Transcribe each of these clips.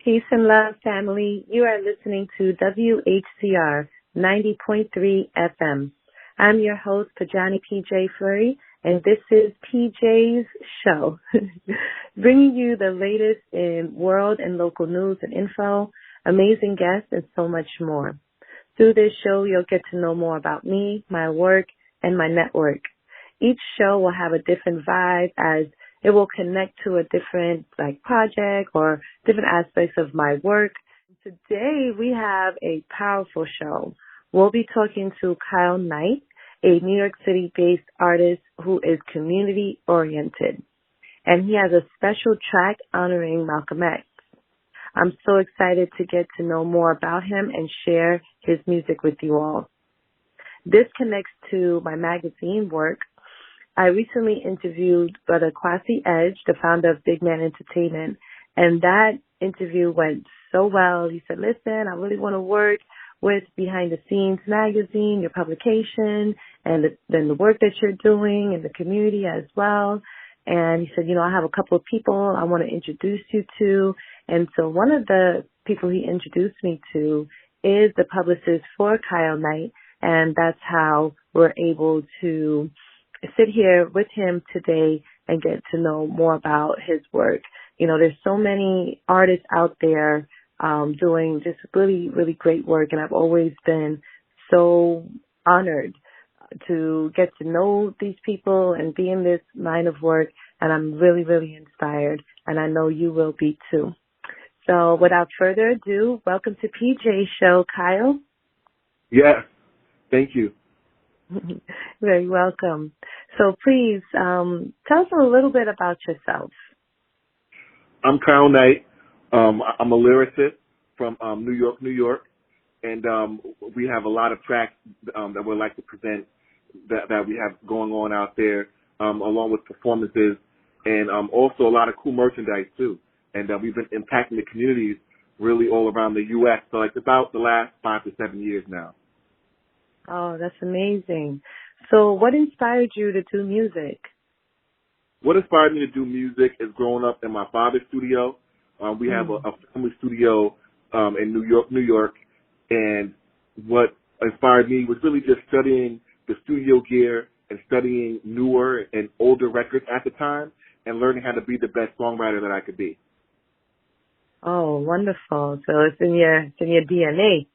Peace and love, family. You are listening to WHCR 90.3 FM. I'm your host, Pojanee PJ Fleury, and this is PJ's show, bringing you the latest in world and local news and info, amazing guests, and so much more. Through this show, you'll get to know more about me, my work, and my network. Each show will have a different vibe as it will connect to a different project or different aspects of my work. Today we have a powerful show. We'll be talking to Kyle Knight, a New York City-based artist who is community-oriented. And he has a special track honoring Malcolm X. I'm so excited to get to know more about him and share his music with you all. This connects to my magazine work. I recently interviewed Brother Kwasi Edge, the founder of Big Man Entertainment, and that interview went so well. He said, listen, I really want to work with Behind the Scenes magazine, your publication, and then the work that you're doing in the community as well. And he said, I have a couple of people I want to introduce you to. And so one of the people he introduced me to is the publicist for Kyle Knight, and that's how we're able to sit here with him today and get to know more about his work. There's so many artists out there doing just really, really great work, and I've always been so honored to get to know these people and be in this line of work, and I'm really, really inspired, and I know you will be too. So without further ado, welcome to PJ's show, Kyle. Yeah, thank you. Very welcome. So please tell us a little bit about yourself. I'm Kyle Knight. I'm a lyricist from New York, New York, and we have a lot of tracks that we'd like to present that we have going on out there, along with performances and also a lot of cool merchandise too. And we've been impacting the communities really all around the U.S. So it's about the last 5 to 7 years now. Oh, that's amazing. So what inspired you to do music? What inspired me to do music is growing up in my father's studio. We have a family studio in New York, New York. And what inspired me was really just studying the studio gear and studying newer and older records at the time and learning how to be the best songwriter that I could be. Oh, wonderful. So it's in your DNA.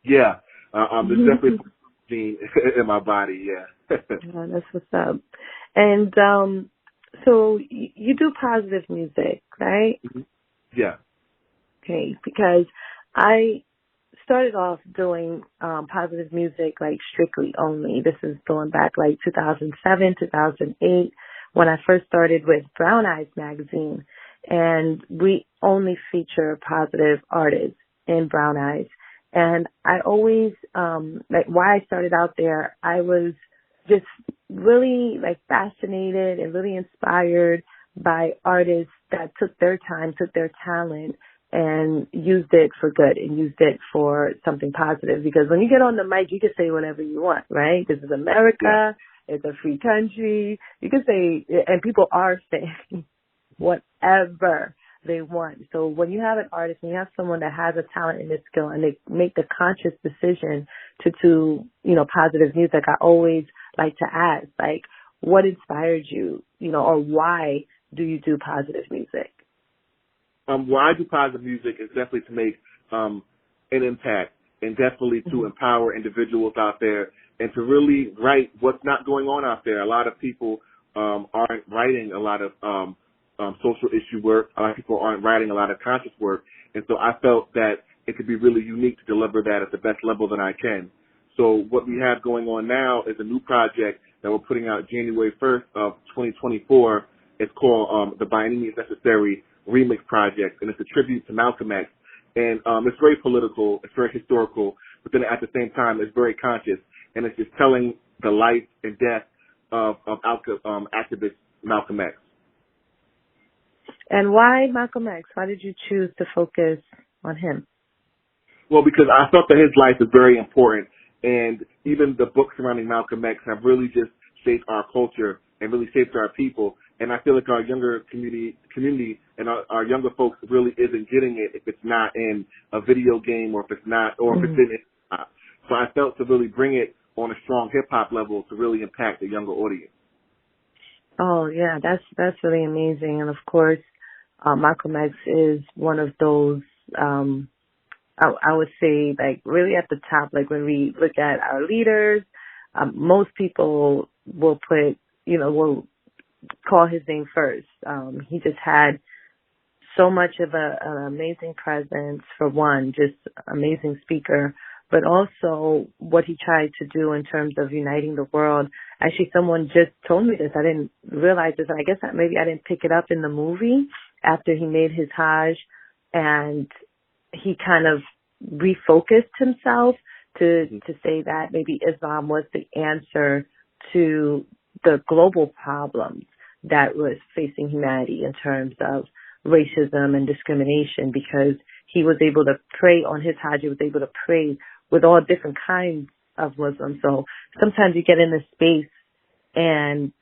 Yeah. There's definitely a gene in my body, yeah. Oh, that's what's up. And so you do positive music, right? Mm-hmm. Yeah. Okay, because I started off doing positive music strictly only. This is going back 2007, 2008, when I first started with Brown Eyes magazine. And we only feature positive artists in Brown Eyes. And I always, why I started out there, I was just really fascinated and really inspired by artists that took their time, took their talent and used it for good and used it for something positive. Because when you get on the mic, you can say whatever you want, right? This is America. Yeah. It's a free country. You can say, and people are saying whatever they want. So when you have an artist and you have someone that has a talent and a skill and they make the conscious decision to do, positive music, I always like to ask, what inspired you, or why do you do positive music? Why I do positive music is definitely to make an impact and definitely to empower individuals out there and to really write what's not going on out there. A lot of people aren't writing a lot of social issue work. A lot of people aren't writing a lot of conscious work. And so I felt that it could be really unique to deliver that at the best level that I can. So what we have going on now is a new project that we're putting out January 1st of 2024. It's called the By Any Means Necessary Remix Project, and it's a tribute to Malcolm X. And it's very political, it's very historical, but then at the same time, it's very conscious. And it's just telling the life and death of activist Malcolm X. And why Malcolm X? Why did you choose to focus on him? Well, because I felt that his life is very important. And even the books surrounding Malcolm X have really just shaped our culture and really shaped our people. And I feel like our younger community and our younger folks really isn't getting it if it's not in a video game or if it's not, or if it's in hip-hop. So I felt to really bring it on a strong hip-hop level to really impact the younger audience. Oh, yeah, that's really amazing. And, of course, Malcolm X is one of those, I would say, like, really at the top. Like, when we look at our leaders, most people will will call his name first. He just had so much of an amazing presence, for one, just amazing speaker, but also what he tried to do in terms of uniting the world. Actually, someone just told me this. I didn't realize this, and I guess maybe I didn't pick it up in the movie after he made his Hajj, and he kind of refocused himself to say that maybe Islam was the answer to the global problems that was facing humanity in terms of racism and discrimination, because he was able to pray on his Hajj. He was able to pray with all different kinds of Muslims. So sometimes you get in this space and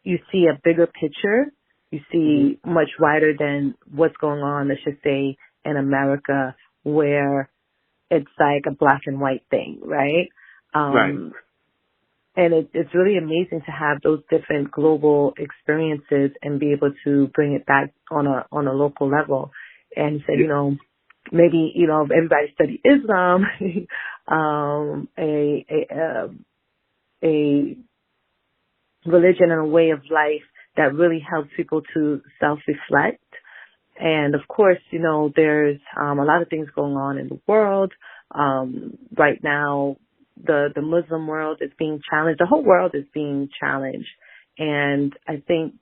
you see a bigger picture. You see much wider than what's going on, let's just say, in America, where it's like a black and white thing, right? Right. And it's really amazing to have those different global experiences and be able to bring it back on a local level. And he said, maybe, if everybody studied Islam, a religion and a way of life that really helps people to self-reflect. And of course, there's a lot of things going on in the world. Right now, the Muslim world is being challenged. The whole world is being challenged. And I think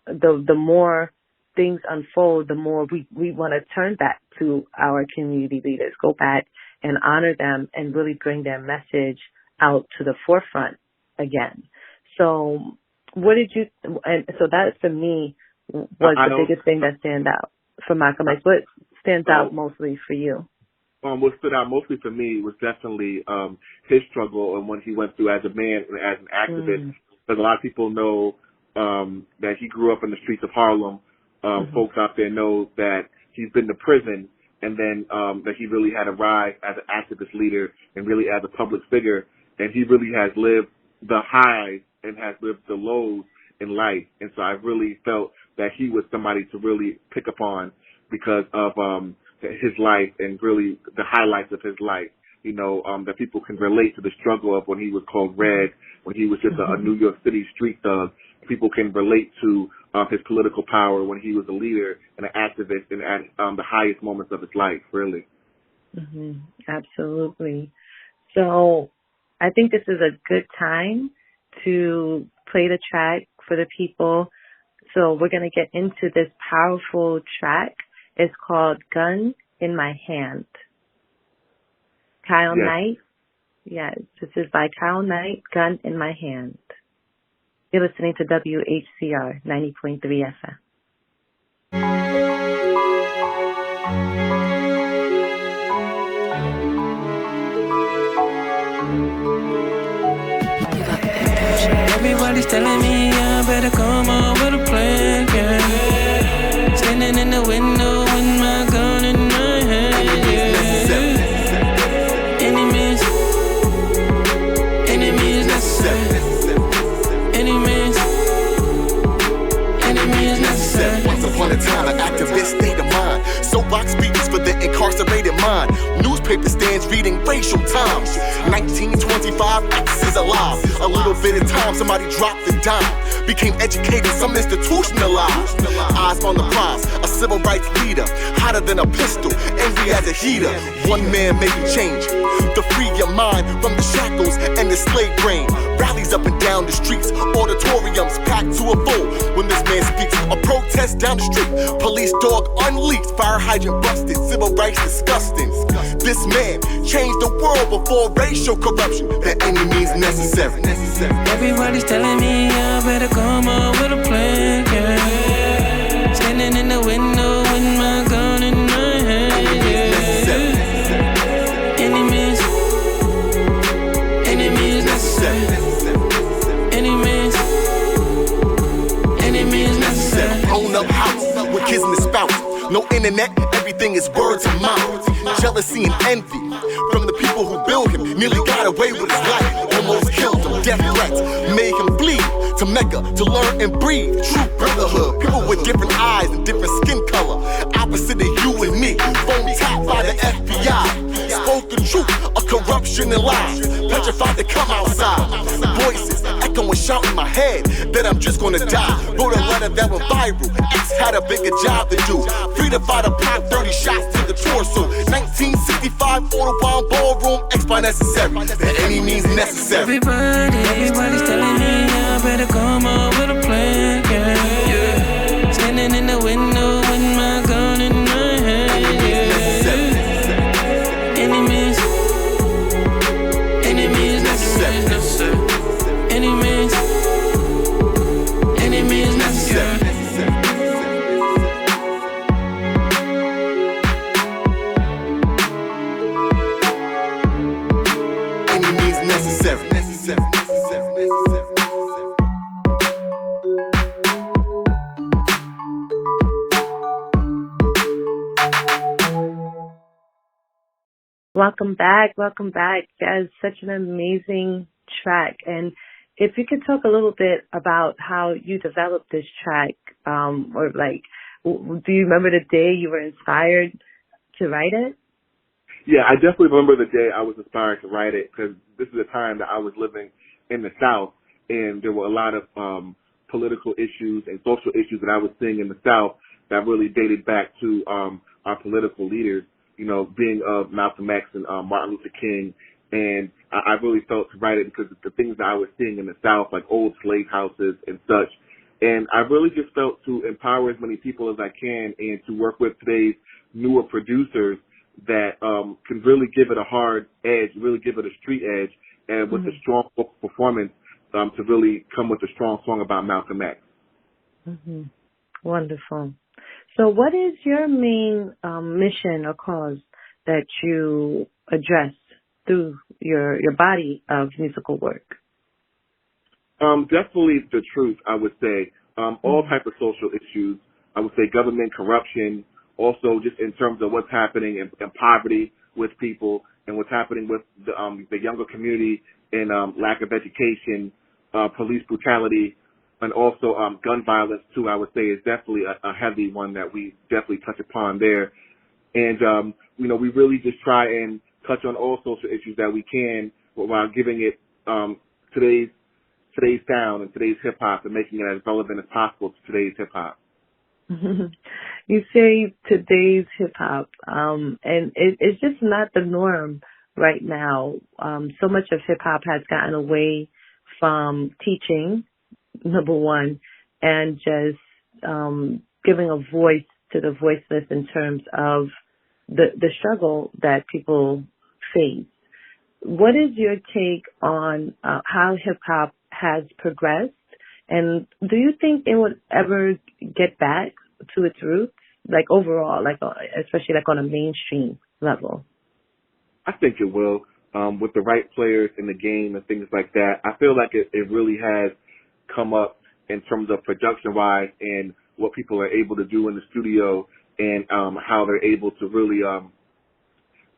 the more things unfold, the more we want to turn back to our community leaders, go back and honor them and really bring their message out to the forefront again. So and so that for me was the biggest thing that stands out for Malcolm X. What stands out mostly for you? What stood out mostly for me was definitely his struggle and what he went through as a man and as an activist. Because a lot of people know that he grew up in the streets of Harlem. Folks out there know that he's been to prison, and then that he really had a rise as an activist leader and really as a public figure. And he really has lived the highs and has lived the lows in life. And so I really felt that he was somebody to really pick upon because of his life and really the highlights of his life. That people can relate to the struggle of when he was called Red, when he was just a New York City street thug. People can relate to his political power when he was a leader and an activist and at the highest moments of his life, really. Absolutely. So I think this is a good time to play the track for the people. So we're going to get into this powerful track. It's called Gun in My Hand. Kyle Knight. Yes, this is by Kyle Knight, Gun in My Hand. You're listening to WHCR 90.3 FM. Everybody's telling me I better come up with a plan, yeah. Standing in the window with my gun in my hand, yeah. Enemies necessary. Enemies necessary. Once upon a time, an activist state of mind. Soapbox speakers for the incarcerated mind. Newspaper stands reading racial times. 1925, X is alive. A little bit of time, somebody dropped the dime. Became educated, some institutionalized. Eyes on the prize, a civil rights leader. Hotter than a pistol, angry as a heater. One man made a change to free your mind from the shackles and the slave brain. Rallies up and down the streets, auditoriums packed to a full. When this man speaks, a protest down the street. Police dog unleashed, fire hydrant busted, civil rights disgusting. This man changed the world before racial corruption. That any means necessary. Everybody's telling me I better come up with a plan, yeah. Standing in the window with my gun in my hand, yeah. Enemies necessary. Enemies necessary. Blown up house with kids in the spout. internet, everything is word to mouth. Jealousy and envy from the people who built him. Nearly got away with his life, almost killed him. Death threats made him flee to Mecca to learn and breathe true brotherhood. People with different eyes and different skin color, opposite of you and me. Phone tapped by the FBI. Spoken truth, a corruption and lies. Petrified to come outside. Voices echoing, shout in my head that I'm just gonna die. Wrote a letter that went viral. X had a bigger job to do. Free to fight a pop, 30 shots to the torso. 1965 Autobahn ballroom. X by necessary. By any means necessary. Everybody's telling me I better come up with a plan. Yeah. Standing in the window with my gun in my hand. Enemies necessary. Enemies necessary. Enemies necessary. Welcome back. That is such an amazing track. And if you could talk a little bit about how you developed this track, or like, do you remember the day you were inspired to write it? Yeah, I definitely remember the day I was inspired to write it, because this is a time that I was living in the South, and there were a lot of political issues and social issues that I was seeing in the South that really dated back to our political leaders, you know, being of Malcolm X and Martin Luther King. And I really felt to write it because of the things that I was seeing in the South, like old slave houses and such. And I really just felt to empower as many people as I can and to work with today's newer producers that can really give it a hard edge, really give it a street edge, and with a strong performance to really come with a strong song about Malcolm X. Mm-hmm. Wonderful. So what is your main mission or cause that you address through your body of musical work? Definitely the truth, I would say. All type of social issues. I would say government corruption, also just in terms of what's happening in poverty with people and what's happening with the younger community and lack of education, police brutality, and also gun violence too, I would say is definitely a heavy one that we definitely touch upon there. And, you know, we really just try and touch on all social issues that we can while giving it today's sound and today's hip-hop and making it as relevant as possible to today's hip-hop. You say today's hip-hop, and it's just not the norm right now. So much of hip-hop has gotten away from teaching, number one, and just giving a voice to the voiceless in terms of the struggle that people face. What is your take on how hip-hop has progressed, and do you think it would ever get back to its roots, like overall, like especially like on a mainstream level? I think it will, with the right players in the game and things like that. I feel like it really has come up in terms of production-wise and what people are able to do in the studio and how they're able to really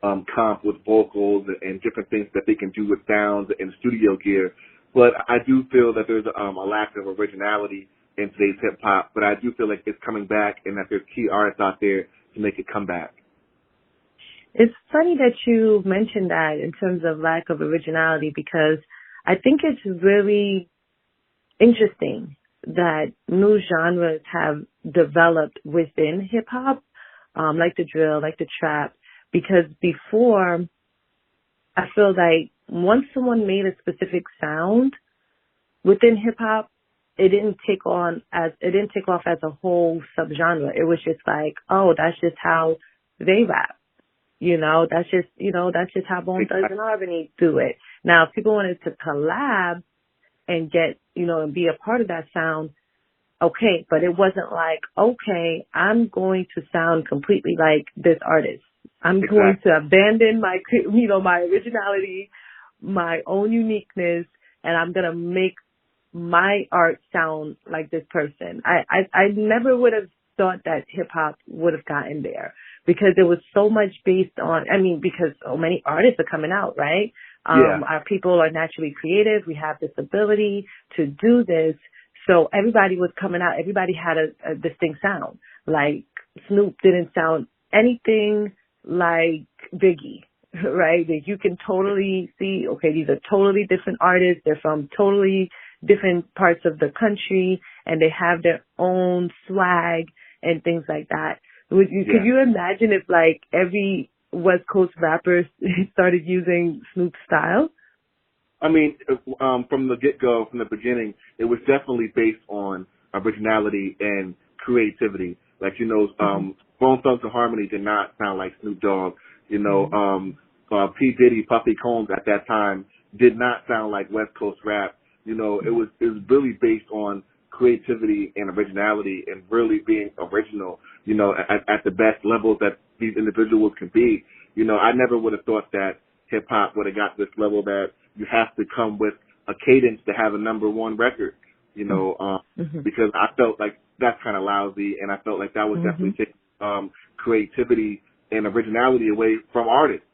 comp with vocals and different things that they can do with sounds and studio gear. But I do feel that there's a lack of originality in today's hip-hop, but I do feel like it's coming back and that there's key artists out there to make it come back. It's funny that you mentioned that in terms of lack of originality, because I think it's really interesting that new genres have developed within hip-hop, like the drill, like the trap, because before, I feel like once someone made a specific sound within hip-hop, it didn't take off as a whole subgenre. It was just like, oh, that's just how they rap. That's just how Bone Thugs and Harmony do it. Now, if people wanted to collab and get, and be a part of that sound, okay, but it wasn't like, okay, I'm going to sound completely like this artist. I'm going to abandon my, my originality, my own uniqueness, and I'm going to make my art sound like this person. I never would have thought that hip hop would have gotten there, because it was so much based on, because so many artists are coming out, right? Our people are naturally creative. We have this ability to do this. So everybody was coming out. Everybody had a distinct sound. Like Snoop didn't sound anything like Biggie, right? That you can totally see, okay, these are totally different artists. They're from totally different parts of the country, and they have their own swag and things like that. Could you imagine if like every West Coast rapper started using Snoop's style? I mean, from the get-go, from the beginning, it was definitely based on originality and creativity. Like, Bone Thugs-n-Harmony did not sound like Snoop Dogg. P. Diddy, Puffy Combs at that time did not sound like West Coast rap. It was really based on creativity and originality and really being original, at the best levels that these individuals can be. I never would have thought that hip hop would have got this level that you have to come with a cadence to have a number one record, because I felt like that's kind of lousy, and I felt like that was definitely taking creativity and originality away from artists.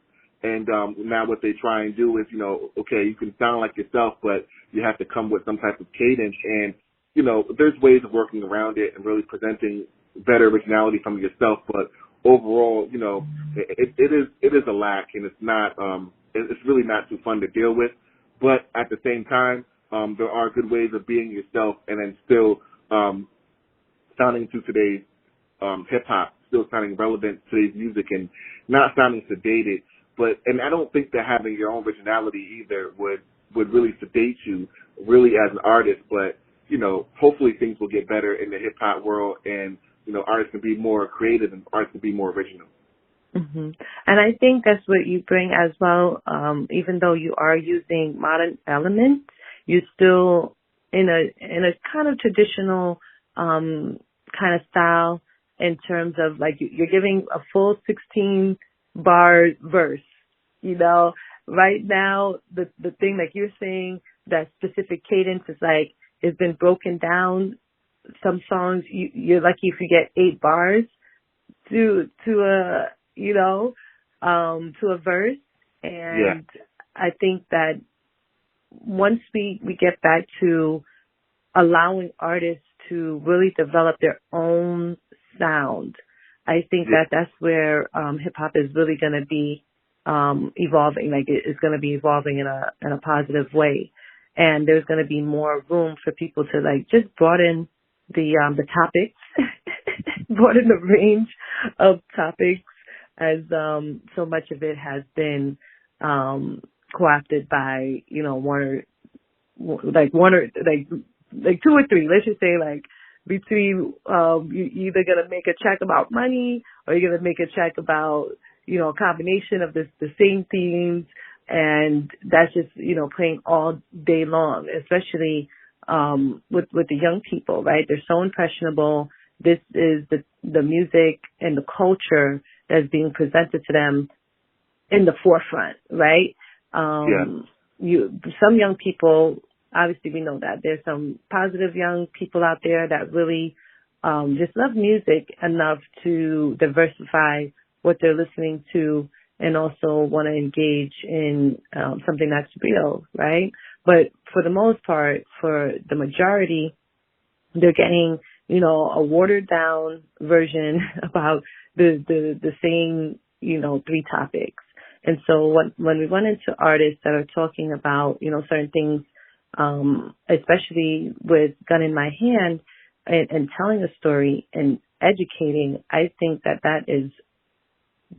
And now what they try and do is, okay, you can sound like yourself, but you have to come with some type of cadence. And, there's ways of working around it and really presenting better originality from yourself. But overall, it is a lack, and it's not, it's really not too fun to deal with. But at the same time, there are good ways of being yourself and then still sounding to today's hip hop, still sounding relevant to today's music and not sounding sedated. And I don't think that having your own originality either would really sedate you really as an artist. But, hopefully things will get better in the hip hop world, and, artists can be more creative and artists can be more original. Mm-hmm. And I think that's what you bring as well. Even though you are using modern elements, you still in a kind of traditional kind of style, in terms of like you're giving a full 16 bar verse. Right now the thing like you're saying, that specific cadence is like it's been broken down. Some songs you're lucky if you get 8 bars to a verse. And I think that once we get back to allowing artists to really develop their own sound, I think that's where hip hop is really going to be evolving. Like it's going to be evolving in a positive way, and there's going to be more room for people to like just broaden the topics, broaden the range of topics, as so much of it has been co-opted by one or two or three. Let's just say like between you either gonna make a check about money, or you're gonna make a check about a combination of the same themes, and that's just playing all day long, especially with the young people, right? They're so impressionable. This is the music and the culture that's being presented to them in the forefront, right? Some young people, obviously we know that there's some positive young people out there that really just love music enough to diversify what they're listening to, and also want to engage in something that's real, right? But for the most part, for the majority, they're getting a watered down version about the same 3 topics. And so when we run into artists that are talking about certain things, especially with Gun in My Hand, and telling a story and educating, I think that is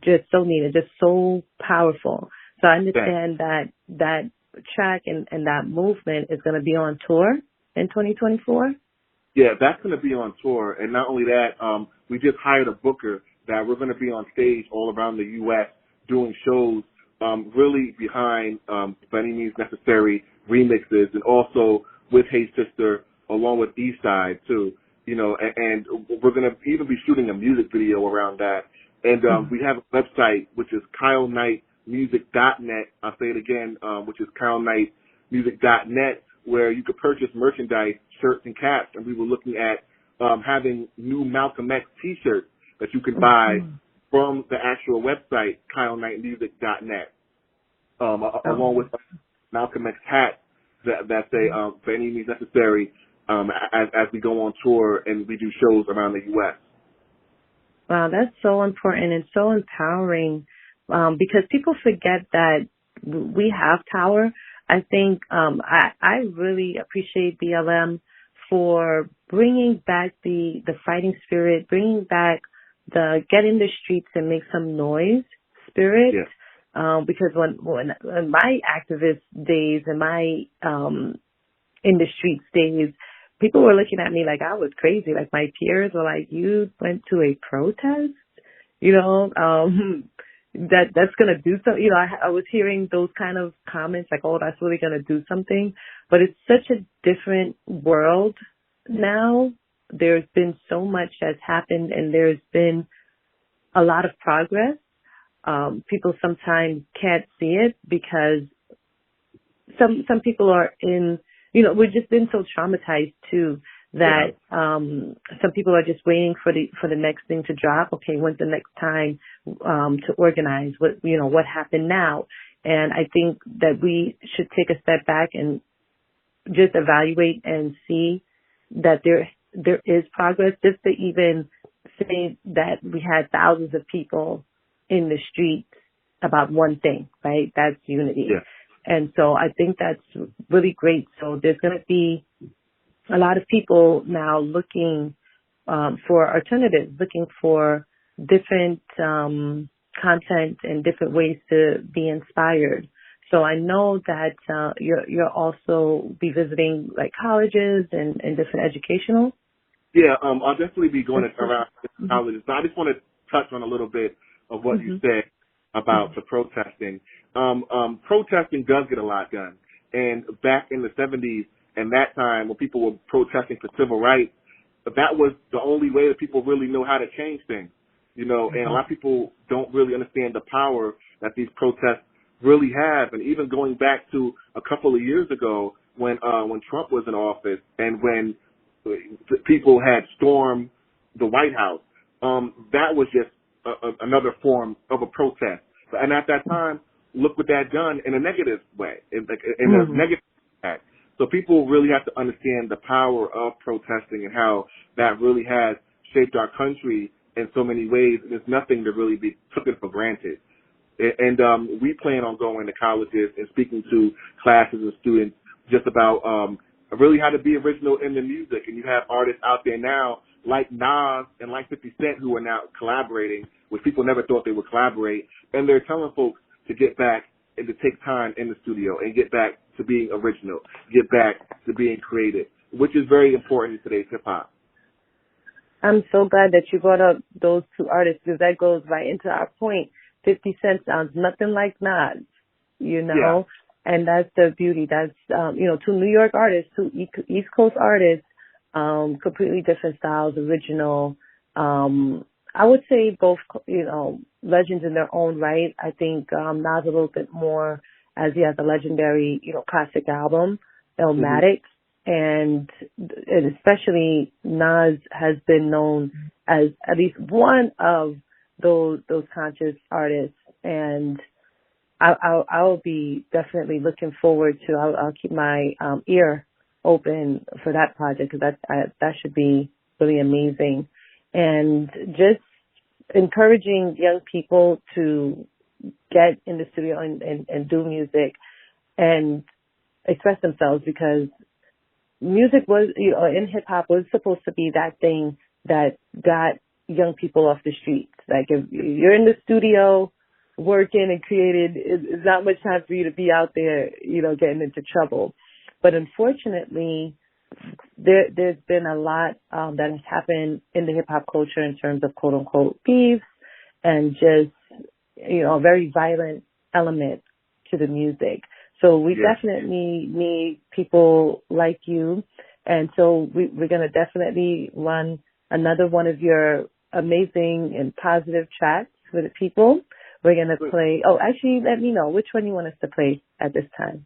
just so needed, just so powerful. So I understand that track and that movement is going to be on tour in 2024. Yeah, that's going to be on tour. And not only that, we just hired a booker that we're going to be on stage all around the U.S. doing shows, really behind By Any Means Necessary remixes, and also with Hey Sister, along with Eastside too. And we're going to even be shooting a music video around that. And we have a website, which is KyleKnightMusic.net. I'll say it again, which is KyleKnightMusic.net, where you could purchase merchandise, shirts and caps. And we were looking at having new Malcolm X T-shirts that you can buy from the actual website, KyleKnightMusic.net, along with Malcolm X hats that say for any means necessary as we go on tour and we do shows around the U.S. Wow, that's so important and so empowering because people forget that we have power. I think I really appreciate BLM for bringing back the fighting spirit, bringing back the get in the streets and make some noise spirit. Yeah. Because when my activist days and my in the streets days, people were looking at me like I was crazy. Like my peers were like, "You went to a protest?" You know, that's gonna do something. You know, I was hearing those kind of comments like, "Oh, that's really gonna do something." But it's such a different world now. There's been so much that's happened, and there's been a lot of progress. People sometimes can't see it because some people are in, you know, we've just been so traumatized too that some people are just waiting for the next thing to drop. Okay, when's the next time to organize? What happened now? And I think that we should take a step back and just evaluate and see that there is progress. Just to even say that we had thousands of people in the streets about one thing, right? That's unity. Yeah. And so I think that's really great. So there's going to be a lot of people now looking for alternatives, looking for different content and different ways to be inspired. So I know that you'll also be visiting like colleges and different educational. Yeah, I'll definitely be going around colleges. So I just want to touch on a little bit of what you said about the protesting. Protesting does get a lot done. And back in the 70s and that time when people were protesting for civil rights, that was the only way that people really know how to change things. You know, and a lot of people don't really understand the power that these protests really have. And even going back to a couple of years ago when Trump was in office and when people had stormed the White House, that was just another form of a protest. And at that time, look what that done in a negative way, in a negative impact. So people really have to understand the power of protesting and how that really has shaped our country in so many ways. And there's nothing to really be taken for granted. And we plan on going to colleges and speaking to classes and students just about really how to be original in the music. And you have artists out there now like Nas and like 50 Cent who are now collaborating, which people never thought they would collaborate. And they're telling folks to get back and to take time in the studio and get back to being original, get back to being creative, which is very important in today's hip-hop. I'm so glad that you brought up those two artists because that goes right into our point. 50 Cent sounds nothing like Nas, you know, yeah. And that's the beauty. That's, two New York artists, two East Coast artists, completely different styles, original. I would say both, legends in their own right. I think Nas a little bit more as he has a legendary, classic album, Illmatic. And especially Nas has been known as at least one of those conscious artists, and I'll be definitely looking forward to. I'll keep my ear open for that project because that should be really amazing, and just encouraging young people to get in the studio and do music and express themselves because music was, in hip hop was supposed to be that thing that got young people off the streets. Like if you're in the studio working and creating, it's not much time for you to be out there, getting into trouble. But unfortunately, there's been a lot that has happened in the hip hop culture in terms of quote unquote beefs and just, a very violent element to the music. So we definitely need people like you. And so we're going to definitely run another one of your amazing and positive tracks for the people. We're going to play. Oh, actually, let me know which one you want us to play at this time.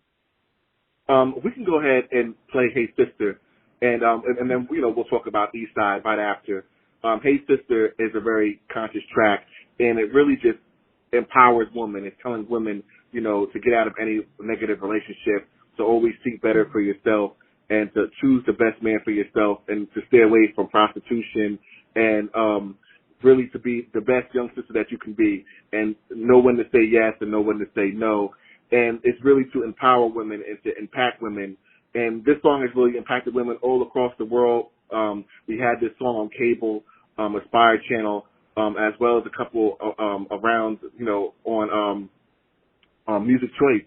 We can go ahead and play Hey Sister. And then, we'll talk about East Side right after. Hey Sister is a very conscious track, and it really just empowers women. It's telling women, to get out of any negative relationship, to always seek better for yourself, and to choose the best man for yourself, and to stay away from prostitution, and really to be the best young sister that you can be, and know when to say yes and know when to say no. And it's really to empower women and to impact women. And this song has really impacted women all across the world. We had this song on cable, Aspire Channel, as well as a couple around, on Music Choice.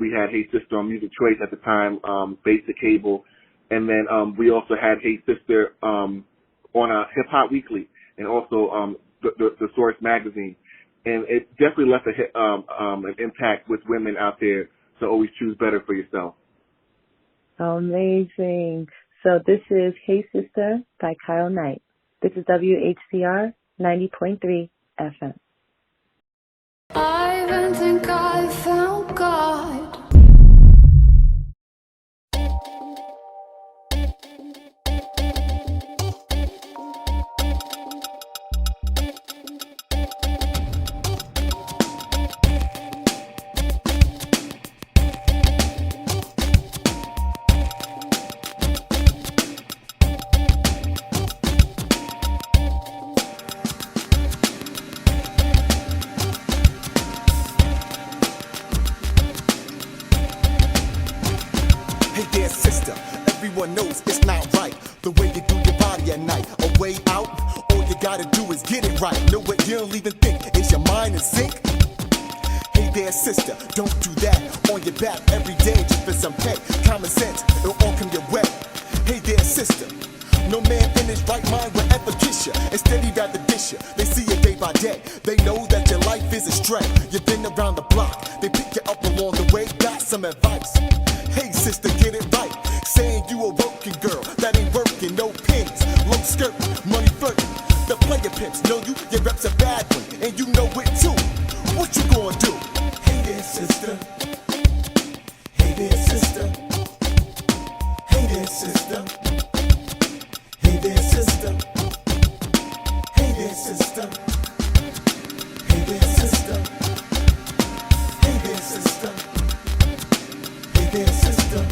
We had Hey Sister on Music Choice at the time, basic cable. And then we also had Hey Sister on Hip Hop Weekly, and also the Source magazine. And it definitely left an impact with women out there to always choose better for yourself. Amazing. So this is Hey Sister by Kyle Knight. This is WHCR 90.3 FM. I even think I found God. Everyone knows it's not right, the way you do your body at night. A way out, all you gotta do is get it right. Know what you don't even think, is your mind in sync? Hey there sister, don't do that on your back every day just for some pay. Common sense, it'll all come your way. Hey there sister, no man in his right mind will ever kiss you. Instead he'd rather dish you. They see you day by day, they know that your life is a stray. You've been around the block, they pick you up along the way. Got some advice, hey sister, get it right. Saying you a working girl, that ain't working, no pins, low skirt, money flirting. The player pimps know you, your rep's a bad one, and you know it too. What you gonna do? Hey there, sister. Hey there, sister. Hey there, sister. Hey there, sister. Hey there, sister. Hey there, sister. Hey there, sister. Hey there, sister.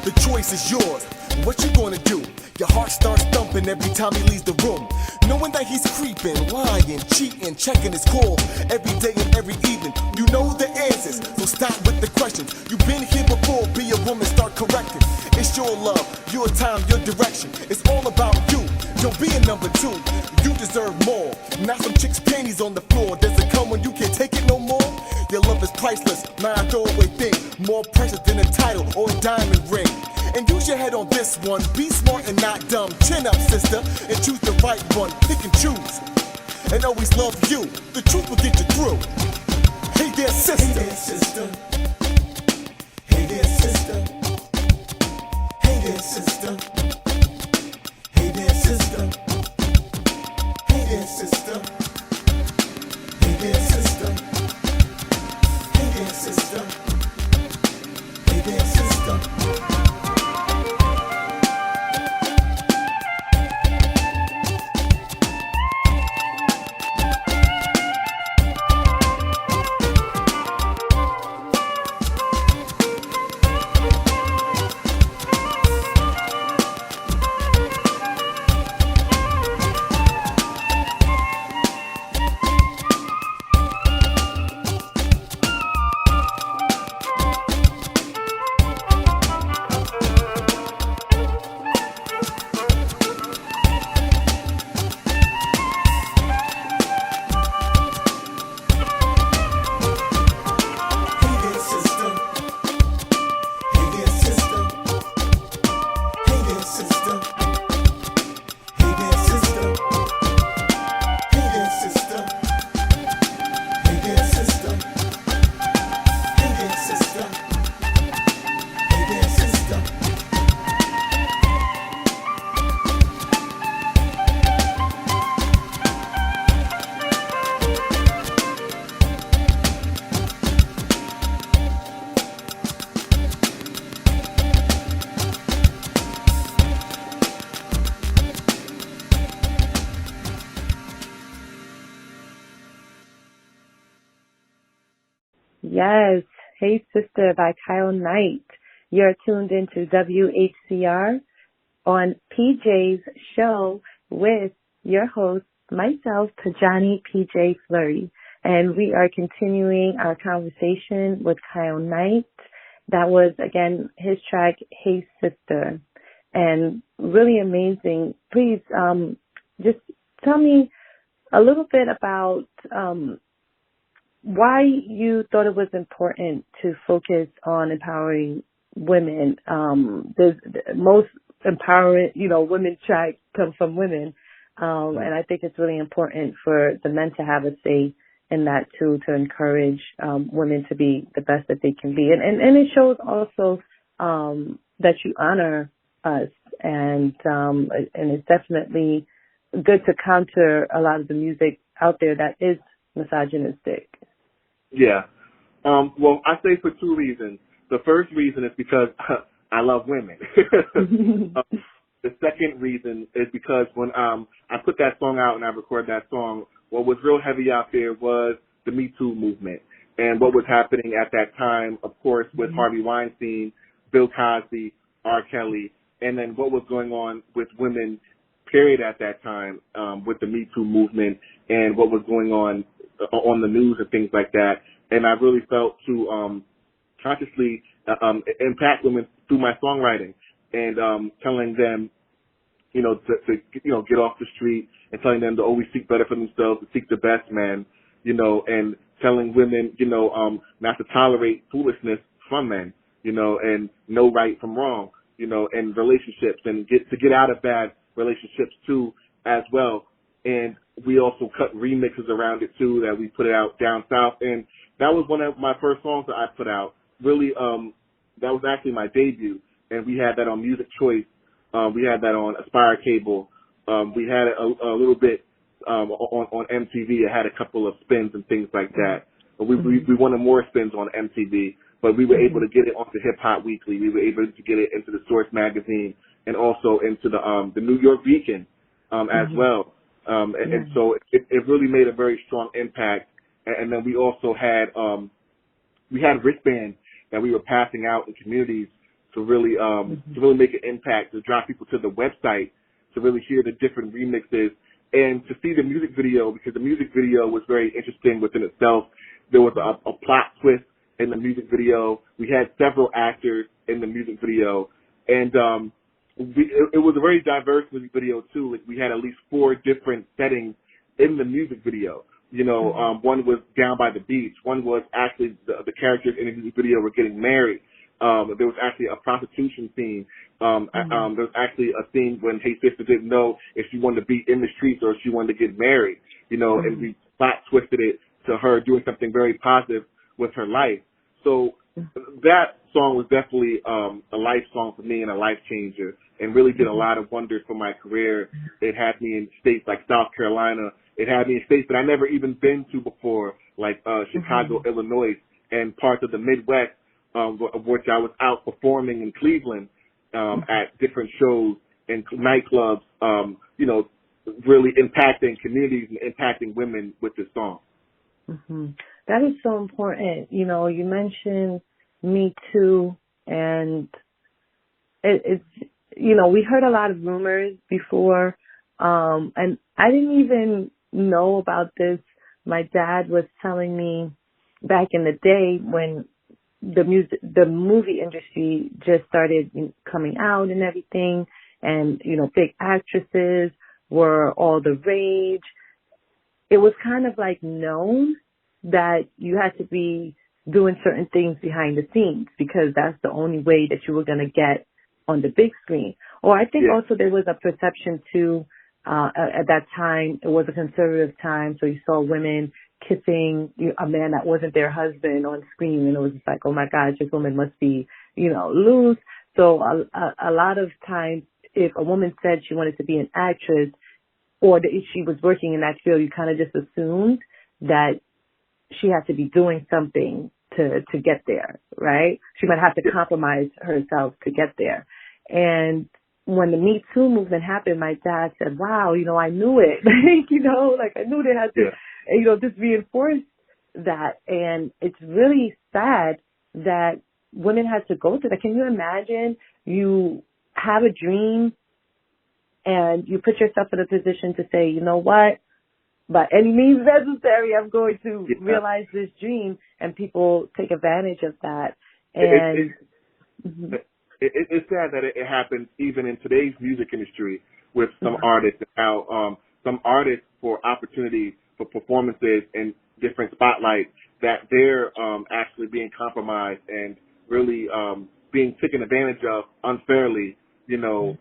The choice is yours. What you gonna do? Your heart starts thumping every time he leaves the room. Knowing that he's creeping, lying, cheating, checking his call every day and every evening. You know the answers, so stop with the questions. You've been here before, be a woman, start correcting. It's your love, your time, your direction. It's all about you. Don't be a number two. You deserve more. Not some chick's panties on the floor. Does it come when you can't take it no more? Your love is priceless, not a throwaway thing. More precious than a title or a diamond ring. And use your head on this one. Be smart and not dumb. Chin up, sister, and choose the right one. Pick and choose, and always love you. The truth will get you through. Hey there, sister. Hey there, sister. Hey there, sister. Hey there, sister. Hey there, sister. Hey there, sister. Hey there, sister. Hey there, sister. Hey there, sister. Yes. Hey Sister by Kyle Knight. You're tuned into WHCR on PJ's show with your host, myself, Pojanee PJ Fleury. And we are continuing our conversation with Kyle Knight. That was, again, his track, Hey Sister. And really amazing. Please, just tell me a little bit about why you thought it was important to focus on empowering women. There's most empowering, women tracks come from women. And I think it's really important for the men to have a say in that too, to encourage women to be the best that they can be. And it shows also that you honor us, and it's definitely good to counter a lot of the music out there that is misogynistic. Yeah. Well, I say for two reasons. The first reason is because I love women. The second reason is because when I put that song out and I recorded that song, what was real heavy out there was the Me Too movement and what was happening at that time, of course, with Harvey Weinstein, Bill Cosby, R. Kelly, and then what was going on with women, period, at that time with the Me Too movement and what was going on the news and things like that. And I really felt to consciously impact women through my songwriting and telling them, to get off the street and telling them to always seek better for themselves, to seek the best man, and telling women, not to tolerate foolishness from men, and know right from wrong, and relationships and get out of bad relationships too as well. And we also cut remixes around it too that we put it out down south. And that was one of my first songs that I put out. Really, that was actually my debut. And we had that on Music Choice. We had that on Aspire Cable. We had it a little bit on MTV. It had a couple of spins and things like that. But we wanted more spins on MTV, but we were able to get it onto Hip Hop Weekly. We were able to get it into the Source magazine and also into the New York Beacon as well. And so it really made a very strong impact. And then we also had wristbands that we were passing out in communities to really make an impact, to draw people to the website, to really hear the different remixes and to see the music video, because the music video was very interesting within itself. There was a plot twist in the music video. We had several actors in the music video, and it was a very diverse music video too. Like, we had at least 4 different settings in the music video. One was down by the beach. One was actually the characters in the music video were getting married. There was actually a prostitution scene. There was actually a scene when Hey Sister didn't know if she wanted to be in the streets or if she wanted to get married, and we plot twisted it to her doing something very positive with her life. So that song was definitely a life song for me and a life changer, and really did a lot of wonders for my career. It had me in states like South Carolina. It had me in states that I never even been to before, like Chicago, Illinois, and parts of the Midwest, which I was out performing in Cleveland at different shows and nightclubs, really impacting communities and impacting women with this song. That is so important. You mentioned Me Too, and it's we heard a lot of rumors before, and I didn't even know about this. My dad was telling me back in the day when the movie industry just started coming out and everything, and big actresses were all the rage. It was kind of like known that you had to be doing certain things behind the scenes because that's the only way that you were going to get on the big screen. Or I think also there was a perception too, at that time, it was a conservative time, so you saw women kissing a man that wasn't their husband on screen, and it was just like, oh my gosh, this woman must be, loose. So a lot of times, if a woman said she wanted to be an actress, or that if she was working in that field, you kind of just assumed that she had to be doing something to get there, right? She might have to compromise herself to get there. And when the Me Too movement happened, my dad said, wow, I knew it. I knew they had to, just reinforce that. And it's really sad that women have to go through that. Can you imagine you have a dream and you put yourself in a position to say, you know what, by any means necessary, I'm going to realize this dream, and people take advantage of that. And it's sad that it happens even in today's music industry with some artists, and how some artists, for opportunity for performances and different spotlights, that they're actually being compromised and really being taken advantage of unfairly, you know,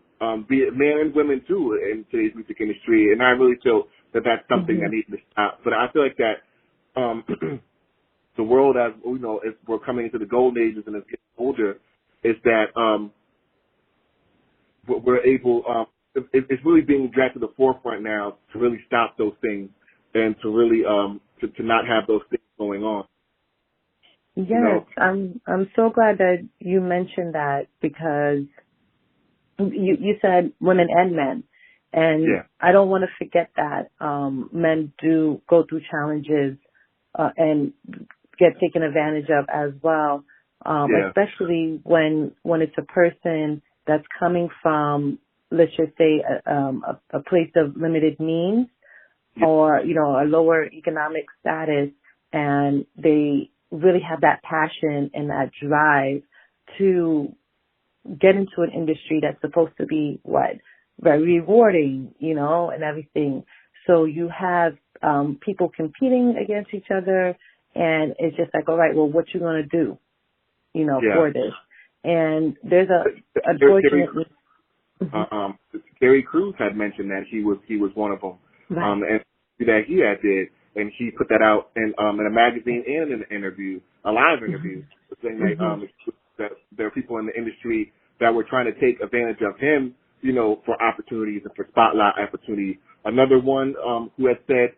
be it men and women too in today's music industry. And I really feel that that's something that needs to stop. But I feel like that the world, as you know, as we're coming into the golden ages and it's getting older, is that we're able, it's really being dragged to the forefront now to really stop those things and to really to not have those things going on. Yes, you know? I'm so glad that you mentioned that, because you said women and men, and I don't want to forget that men do go through challenges and get taken advantage of as well, especially when it's a person that's coming from, let's just say, a place of limited means, or, you know, a lower economic status, and they really have that passion and that drive to get into an industry that's supposed to be very rewarding, you know, and everything. So you have people competing against each other, and it's just like, all right, well, what you going to do, you know, for this? And there's unfortunately, Gary Cruz had mentioned that he was one of them, and that he did, and he put that out in a magazine and in an interview, a live interview, saying that there are people in the industry that were trying to take advantage of him, you know, for opportunities and for spotlight opportunities. Another one who had said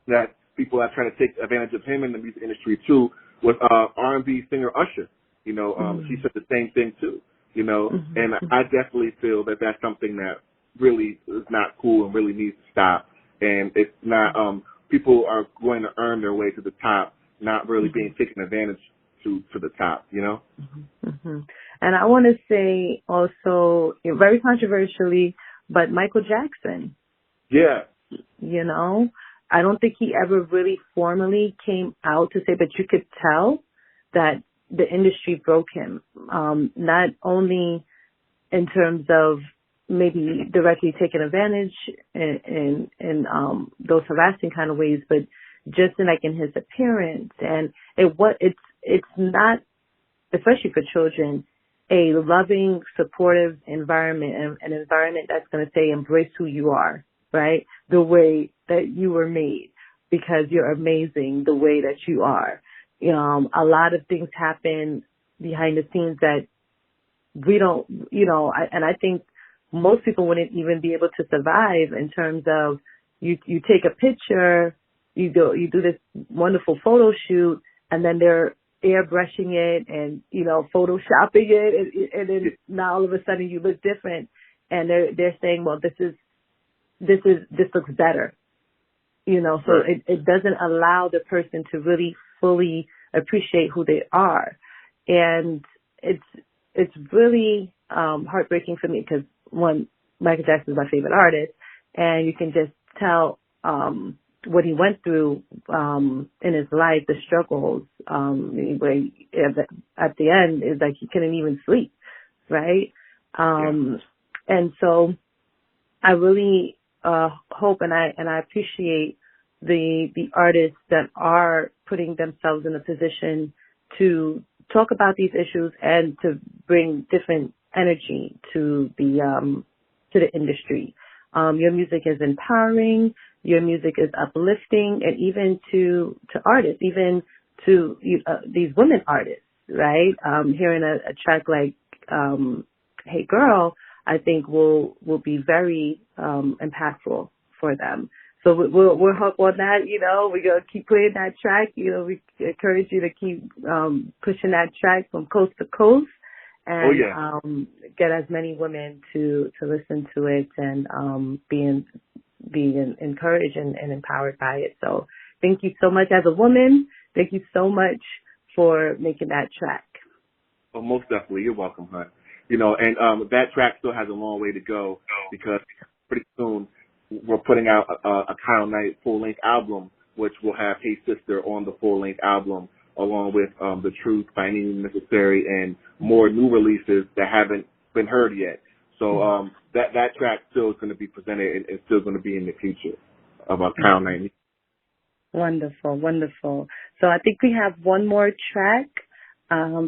that people are trying to take advantage of him in the music industry too was R&B singer Usher. You know, he said the same thing too. You know, and I definitely feel that that's something that really is not cool and really needs to stop. And it's not, people are going to earn their way to the top, not really being taken advantage to the top, you know? And I want to say also, very controversially, but Michael Jackson. Yeah. You know, I don't think he ever really formally came out to say, but you could tell that the industry broke him, not only in terms of maybe directly taking advantage in those harassing kind of ways, but just in his appearance. And it's not, especially for children, a loving, supportive environment, an environment that's going to say embrace who you are, right? The way that you were made, because you're amazing the way that you are. A lot of things happen behind the scenes that we don't, and I think most people wouldn't even be able to survive in terms of you take a picture, you do this wonderful photo shoot, and then they're airbrushing it and, photoshopping it, and then now all of a sudden you look different, and they're saying, well, this looks better, so it doesn't allow the person to really fully appreciate who they are. And it's really heartbreaking for me, because one, Michael Jackson is my favorite artist, and you can just tell what he went through in his life, the struggles. Where at the end is like he couldn't even sleep, right? And so I really hope and I appreciate the artists that are putting themselves in a position to talk about these issues and to bring different energy to the industry. Your music is empowering. Your music is uplifting, and even to artists, even to these women artists, right? Hearing a track like "Hey Girl," I think will be very impactful for them. So we'll hope on that. We're gonna keep playing that track. We encourage you to keep pushing that track from coast to coast, and get as many women to listen to it and being encouraged and empowered by it. So thank you so much as a woman. Thank you so much for making that track. Oh, most definitely. You're welcome, hon. You know, and that track still has a long way to go because pretty soon we're putting out a Kyle Knight full-length album, which will have Hey Sister on the full-length album, along with The Truth by Any Means Necessary and more new releases that haven't been heard yet. So that track still is going to be presented and still going to be in the future of Kyle Knight. Wonderful, wonderful. So I think we have one more track.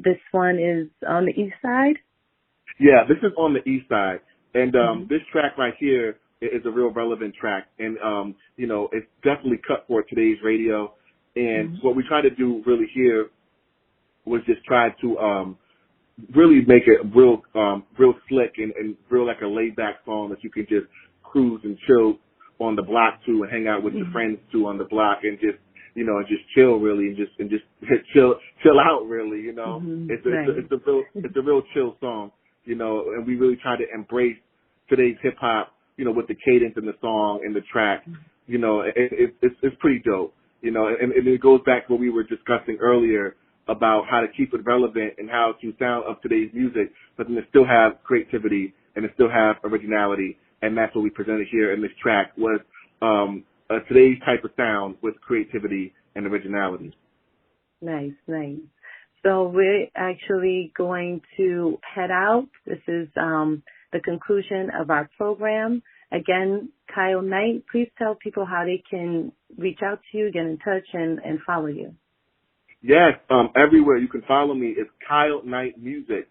This one is on the east side. Yeah, this is on the east side. And this track right here is a real relevant track. And, you know, it's definitely cut for today's radio. And what we try to do really here was just try to really make it real slick and real like a laid-back song that you can just cruise and chill on the block to and hang out with your friends to on the block and just, you know, just chill really and just chill out really, you know. It's a real chill song, you know, and we really try to embrace today's hip hop, you know, with the cadence in the song and the track, you know, it's pretty dope, you know, and it goes back to what we were discussing earlier about how to keep it relevant and how to sound up today's music, but then to still have creativity and to still have originality. And that's what we presented here in this track was today's type of sound with creativity and originality. Nice, nice. So we're actually going to head out. This is the conclusion of our program. Again, Kyle Knight, please tell people how they can reach out to you, get in touch, and follow you. Yes, everywhere. You can follow me. It's Kyle Knight Music,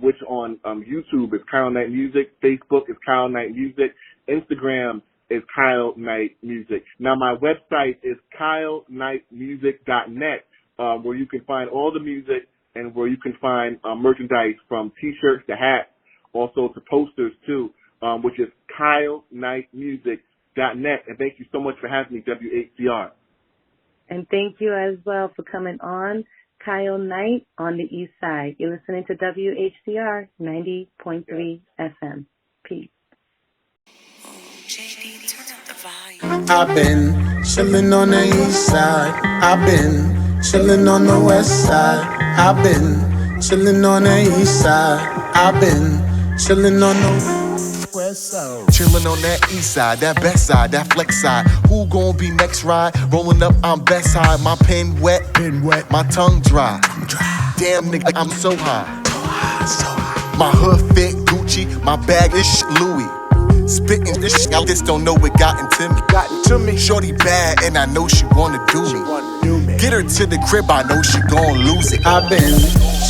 which on YouTube is Kyle Knight Music. Facebook is Kyle Knight Music. Instagram is Kyle Knight Music. Now, my website is KyleKnightMusic.net, where you can find all the music and where you can find merchandise from T-shirts to hats, also to posters, too, which is KyleKnightMusic.net. And thank you so much for having me, WHCR. And thank you as well for coming on, Kyle Knight on the East Side. You're listening to WHCR 90.3 FM. Peace. I've been chillin' on the East Side. I've been chillin' on the West Side. I've been chillin' on the East Side. I've been chillin' on the West Side. Chillin' on that east side, that best side, that flex side. Who gon' be next ride? Rollin' up, I'm best high. My pen wet, my tongue dry. Damn nigga, I'm so high. My hood fit Gucci, my bag is Louis. Spittin' this shit, I just don't know what got into me. Shorty bad and I know she wanna do me. Get her to the crib, I know she gon' lose it. I've been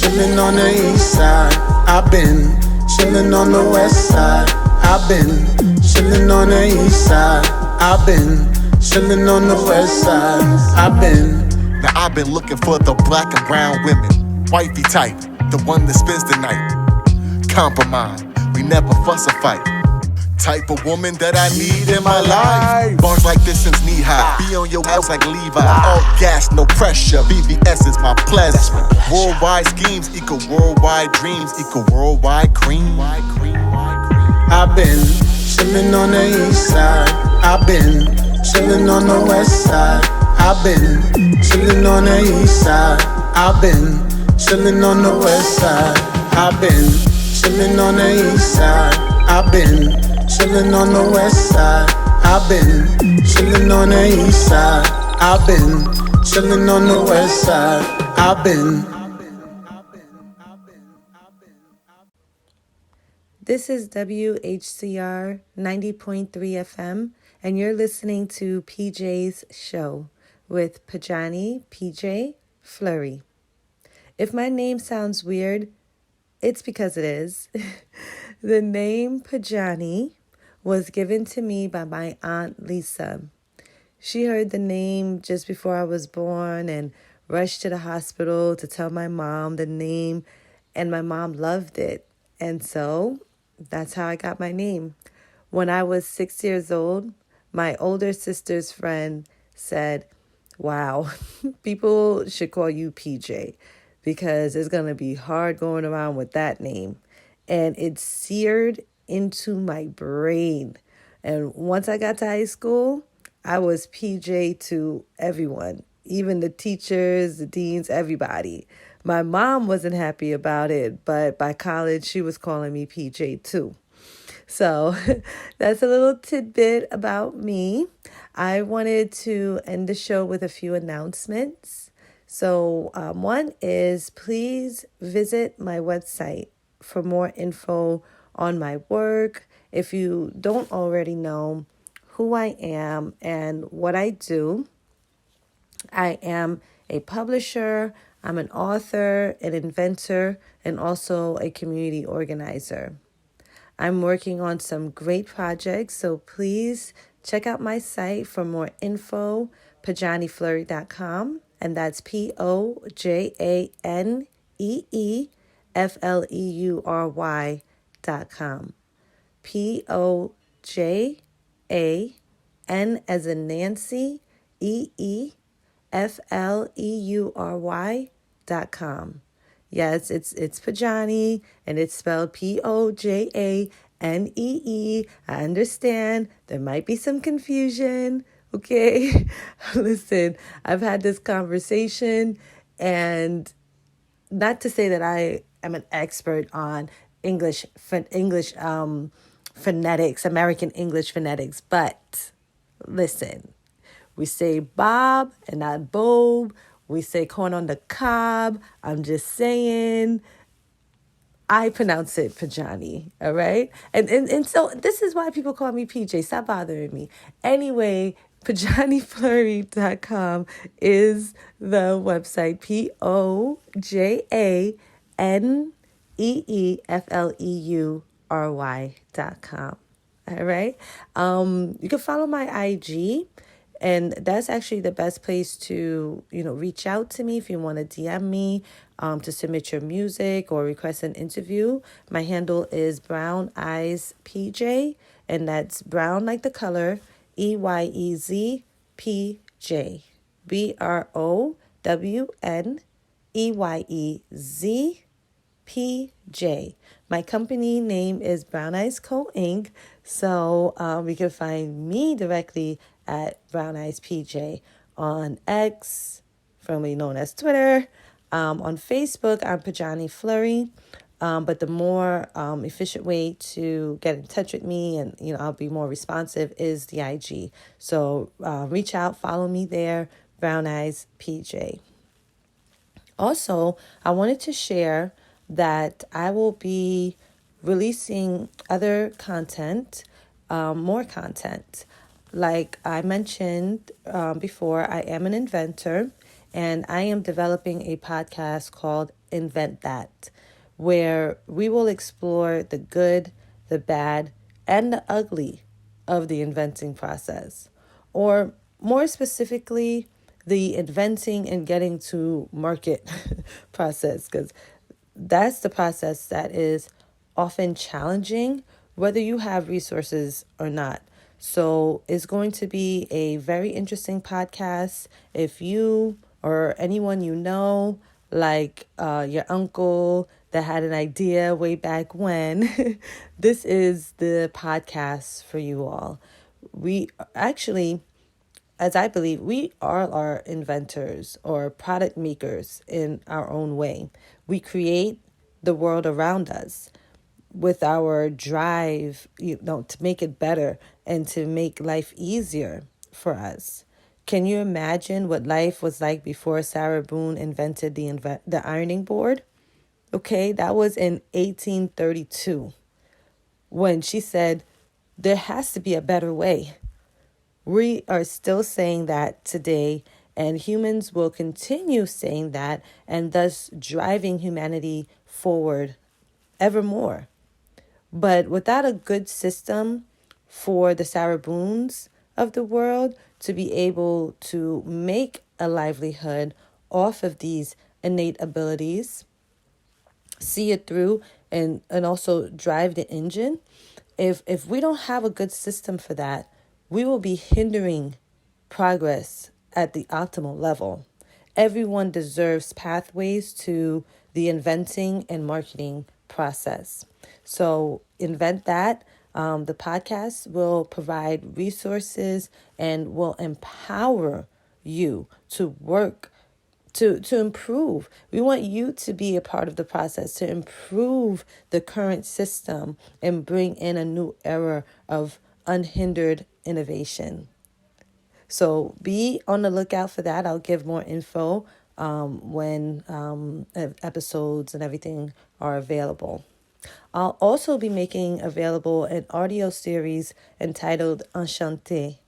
chillin' on the East Side. I've been chillin' on the West Side. I've been chillin' on the East Side. I've been chillin' on the West Side. Now I've been looking for the black and brown women, wifey type, the one that spends the night. Compromise, we never fuss or fight. Type of woman that I need in my life. Bars like this since knee high. Be on your ass like Levi. All gas, no pressure. BBS is my pleasure. Worldwide schemes equal worldwide dreams equal worldwide cream. I've been chillin' on the East Side. I've been chillin' on the West Side. I've been chillin' on the East Side. I've been chillin' on the West Side. I've been chillin' on the East Side. I've been chillin' on the West Side. I've been chillin' on the East Side. I've been chillin' on the West Side. I've been. This is WHCR 90.3 FM, and you're listening to PJ's show with Pojanee PJ Fleury. If my name sounds weird, it's because it is. The name Pojanee was given to me by my Aunt Lisa. She heard the name just before I was born and rushed to the hospital to tell my mom the name, and my mom loved it. And so that's how I got my name. When I was 6 years old, my older sister's friend said, wow, people should call you PJ because it's going to be hard going around with that name. And it seared into my brain. And once I got to high school, I was PJ to everyone, even the teachers, the deans, everybody. My mom wasn't happy about it, but by college, she was calling me PJ too. So that's a little tidbit about me. I wanted to end the show with a few announcements. So one is please visit my website for more info on my work. If you don't already know who I am and what I do, I am a publisher, I'm an author, an inventor, and also a community organizer. I'm working on some great projects, so please check out my site for more info, pojaneefleury.com, and that's POJANEEFLEURY.com. POJAN as in Nancy, EEFLEURY.com. Yes, it's Pojanee, and it's spelled Pojanee. I understand there might be some confusion. Okay, listen, I've had this conversation, and not to say that I am an expert on English phonetics, American English phonetics, but listen, we say Bob and not Bob. We say corn on the cob. I'm just saying, I pronounce it Pojanee, all right? And so this is why people call me PJ. Stop bothering me. Anyway, PojaneeFleury.com is the website, POJANEEFLEURY.com. All right? You can follow my IG. And that's actually the best place to, reach out to me if you want to DM me, to submit your music or request an interview. My handle is Brown Eyes PJ, and that's brown like the color, EYEZ PJ. BROWNEYEZ PJ. My company name is Brown Eyes Co. Inc. So you can find me directly at Brown Eyes PJ on X, formerly known as Twitter. On Facebook, I'm Pojanee Fleury. But the more efficient way to get in touch with me and, I'll be more responsive is the IG. So reach out, follow me there, Brown Eyes PJ. Also, I wanted to share that I will be releasing other content, more content. Like I mentioned before, I am an inventor, and I am developing a podcast called Invent That, where we will explore the good, the bad, and the ugly of the inventing process. Or more specifically, the inventing and getting to market process, because that's the process that is often challenging, whether you have resources or not. So it's going to be a very interesting podcast. If you or anyone you know, like your uncle that had an idea way back when, this is the podcast for you all. We actually, as I believe, we are our inventors or product makers in our own way. We create the world around us with our drive, to make it better and to make life easier for us. Can you imagine what life was like before Sarah Boone invented the ironing board? Okay, that was in 1832 when she said, there has to be a better way. We are still saying that today, and humans will continue saying that, and thus driving humanity forward evermore. But without a good system for the Sarah Boones of the world to be able to make a livelihood off of these innate abilities, see it through, and also drive the engine, if we don't have a good system for that, we will be hindering progress at the optimal level. Everyone deserves pathways to the inventing and marketing process. So Invent That The podcast will provide resources and will empower you to work to improve. We want you to be a part of the process to improve the current system and bring in a new era of unhindered innovation. So be on the lookout for that. I'll give more info when episodes and everything are available. I'll also be making available an audio series entitled Enchanté,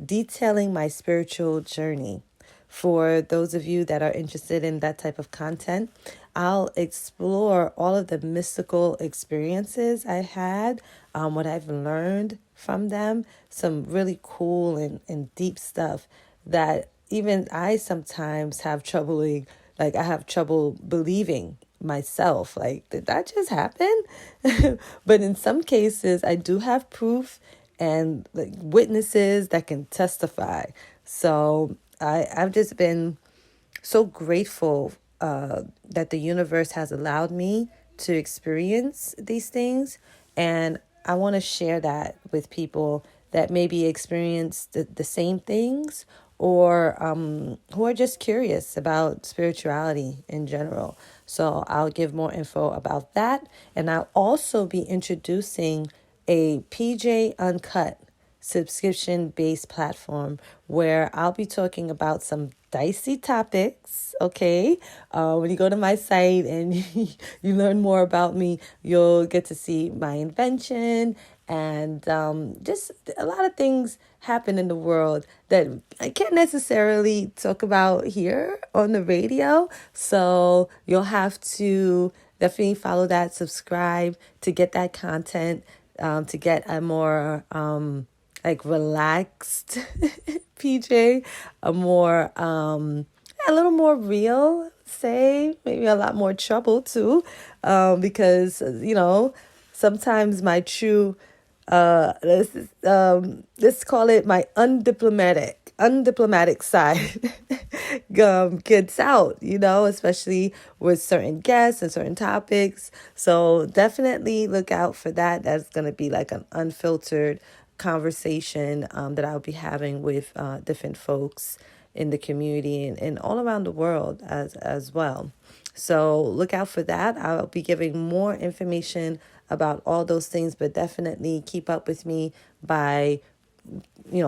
detailing my spiritual journey. For those of you that are interested in that type of content, I'll explore all of the mystical experiences I had, what I've learned from them, some really cool and deep stuff that even I sometimes have trouble, I have trouble believing myself. Like, did that just happen? But in some cases, I do have proof and witnesses that can testify. So I've just been so grateful that the universe has allowed me to experience these things. And I want to share that with people that maybe experience the same things or who are just curious about spirituality in general. So I'll give more info about that. And I'll also be introducing a PJ Uncut subscription-based platform where I'll be talking about some dicey topics, okay? When you go to my site and you learn more about me, you'll get to see my invention and just a lot of things happen in the world that I can't necessarily talk about here on the radio. So you'll have to definitely follow that, subscribe to get that content, to get a more relaxed PJ, a little more real, say, maybe a lot more trouble too, because, sometimes my true, let's call it my undiplomatic side gets out, especially with certain guests and certain topics. So definitely look out for that. That's going to be like an unfiltered conversation that I'll be having with different folks in the community and all around the world as well. So look out for that. I'll be giving more information about all those things, but definitely keep up with me by,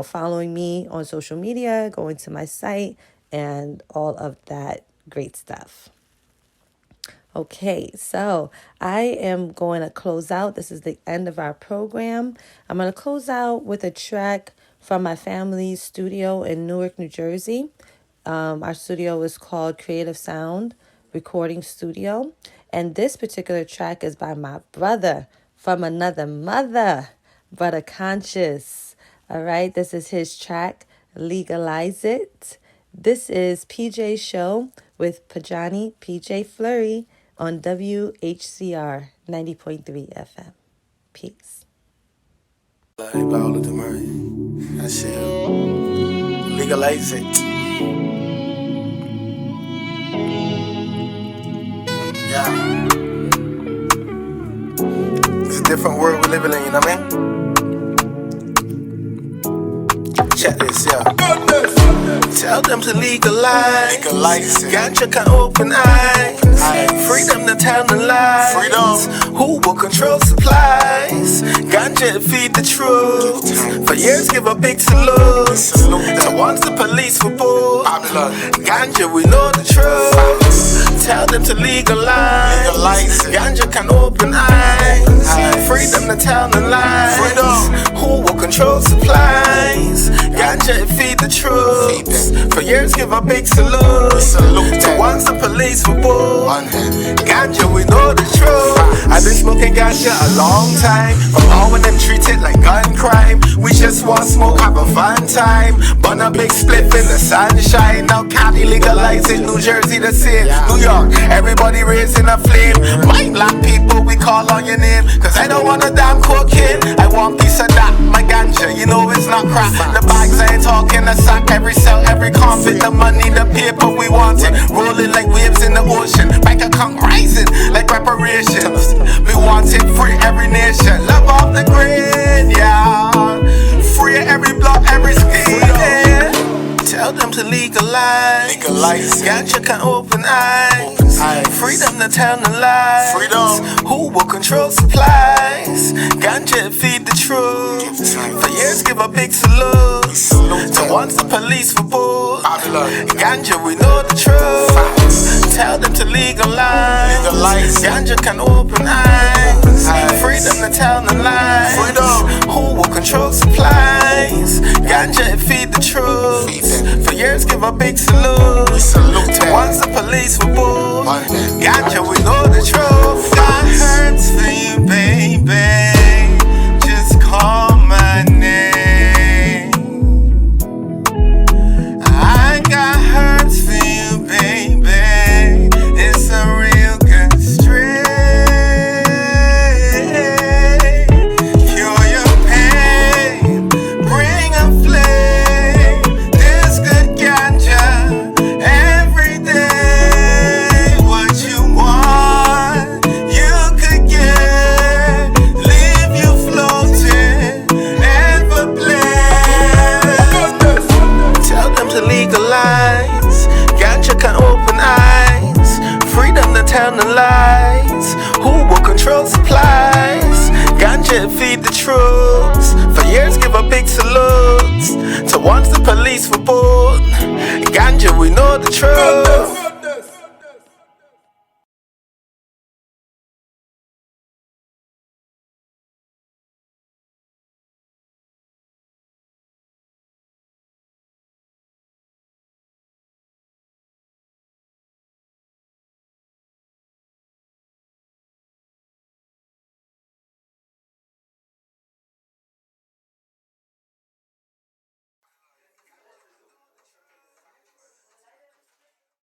following me on social media, going to my site, and all of that great stuff. Okay, so I am going to close out. This is the end of our program. I'm going to close out with a track from my family's studio in Newark, New Jersey. Our studio is called Creative Sound Recording Studio. And this particular track is by my brother from another mother, Brother Conscious. All right, this is his track, Legalize It. This is PJ's show with Pojanee PJ Fleury on WHCR 90.3 FM. Peace. That's it. Legalize it. Yeah. It's a different world we're living in, you know what I mean? Check this, yeah. Tell them to legalize it. Ganja can open eyes. Freedom to tell the lies. Freedom. Who will control supplies? Ganja feed the truth. For years give a big salute. So once the police were bold, Ganja we know the truth. Tell them to legalize it. Ganja can open eyes. Freedom to tell the lies. Freedom. Who will control supplies? Ganja feed the truth. For years give a big salute. So once the police were bold, Ganja we know the truth. I've been smoking ganja a long time. From all of them treat it like gun crime. We just want smoke, have a fun time. Burn a big spliff in the sunshine. Now Cali legalize it, New Jersey the same. New York, everybody raising a flame. My black people, we call on your name. Cause I don't want a damn cocaine. I want piece of that, my ganja, you know it's not crap. The bags I ain't talking a sack, every cell, every convict. The money, the paper, we want it. Rolling like waves in the ocean. Bank account rising like reparations. We want it free, every nation. Love off the grid. Ganja can open eyes. Freedom to tell the lies. Who will control supplies? Ganja feed the truth. For years give a big salute to once the police were bold. Ganja, we know the truth. Tell them to legalize. Ganja can open eyes. Freedom to tell the lies. Who will control supplies? Ganja feed the truth. For years give a big salute to once the police were bold. Ganja, we know the truth. Got hurts for you, baby. Just call my name. I got hurts for you, baby. It's a real good strain. Cure your pain, bring a flame. This good ganja every day. What you want, you could get. Leave you floating, ever blessed. Tell them to legalize. Ganja can open eyes. Freedom to tell the lies. Who will control supplies? Ganja feed the troops. For years give a big salute to once the police were bold. Ganja, we know